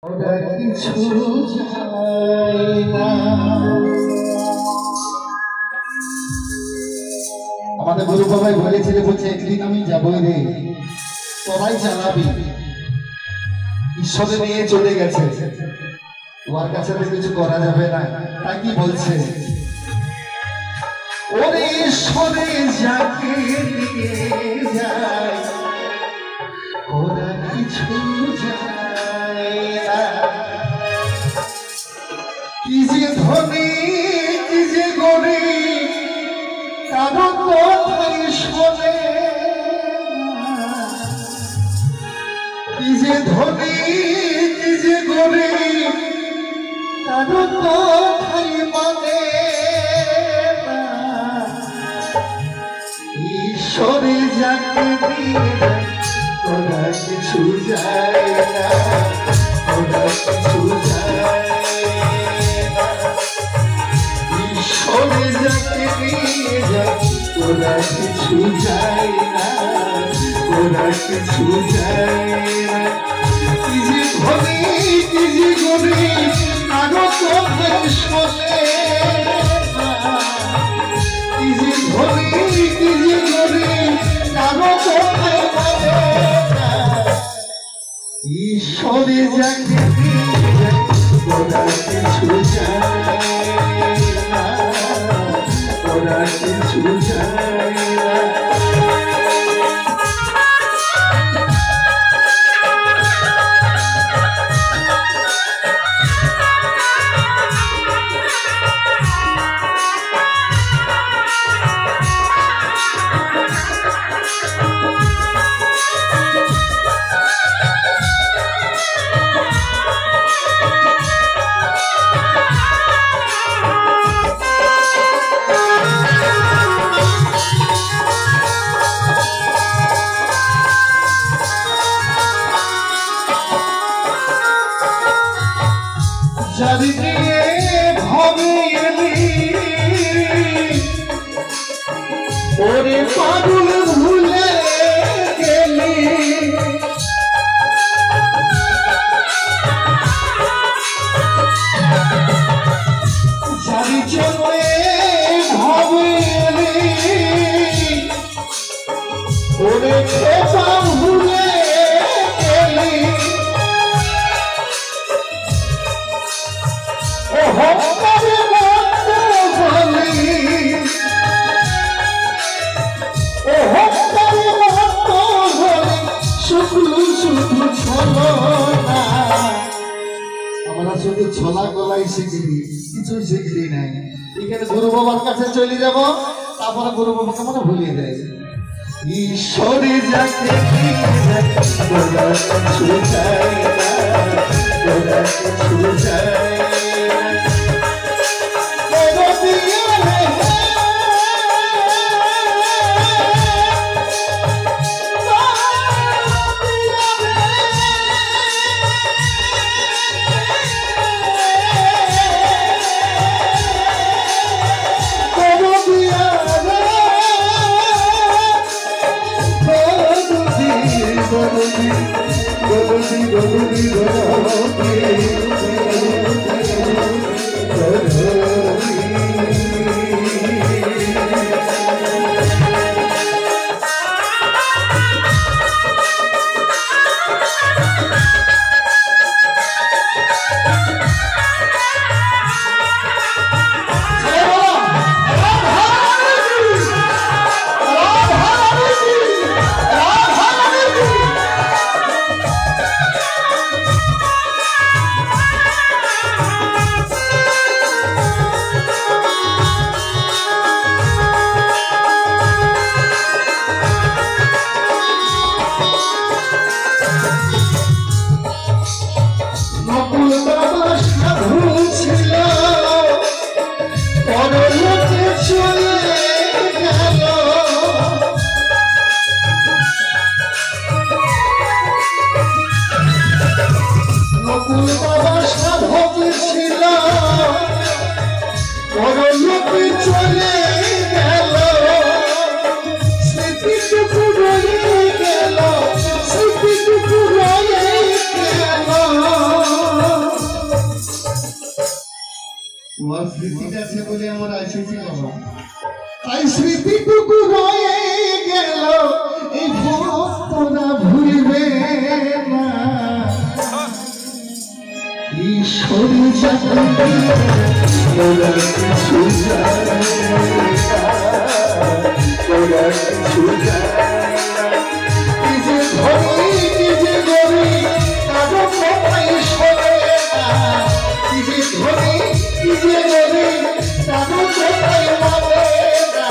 আমাদের গুরু বাবাই বলেছিল, বলছে একদিন আমি যাবই রে, সবাই চালাবি, ঈশ্বরে নিয়ে চলে গেছে, তোমার কাছে তো কিছু করা যাবে না। তাই কি বলছে, ওরে ঈশ্বরে যাকে নিয়ে যায় ওরা কিছু যায় না। কি যে ধনী কি যে গরিব কারো কথাই শোনে, কি যে ধনী কি যে গরিব কারো কথাই মানে না। ঈশ্বরে যাকে দিয়ে ওরা কিছু যায় না, ওরা কিছু যায় না। ঈশ্বরে যাকে নিয়ে যায় ওরা কিছু যায় না, ওরা কিছু যায় না। কি যে ধনী কি যে গরিব কারো কথা শোনে না, কি যে ধনী কি যে গরিব কারো কথা বলে না। ঈশ্বরে যাকে দিয়ে যায় ওরা কিছু যায় না, ওরা কিছু যায় না। যারি নিয়ে ভাবে ওরে পাগল ভুলে গেলি, যারি চলে ভাবে ওরে খেপা ভুলে গেলি। আমরা শুধু ছোলা গলাই শিখলি, কিছু শিখলি নাই। এখানে গুরু বাবার কাছে চলে যাব, তারপরে গুরু বাবাকে মনে ভুলিয়ে দেয়। ঈশ্বরে যাকে কিছু চাই না, কিছু চাই তোমার স্মৃতি আছে বলে আমার এসেছি বাবা। তাই স্মৃতিটুকু রয়ে গেল, এই ভক্তরা ভুলবে না। ঈশ্বরী জাতি ওরা কিছু জানে না, ওরা কিছু জানে না। কি যে ধনী কি যে গরিব কারো কথাই শোনে না। কি যে ধনী কি যে গরিব কারো কথাই মানে না।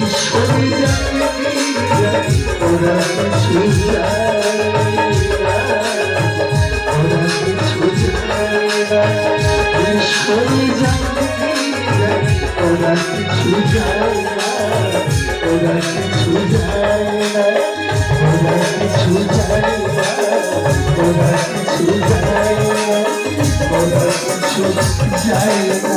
ঈশ্বরী জাতি ওরা কিছু জানে না, ওরা কিছু জানে না। ঈশ্বরী জাতি ওরা কিছু জানে না, ওরা কিছু জানে না, ওরা কিছু জানে না, ওরা কিছু জানে না, ওরা কিছু জানে না।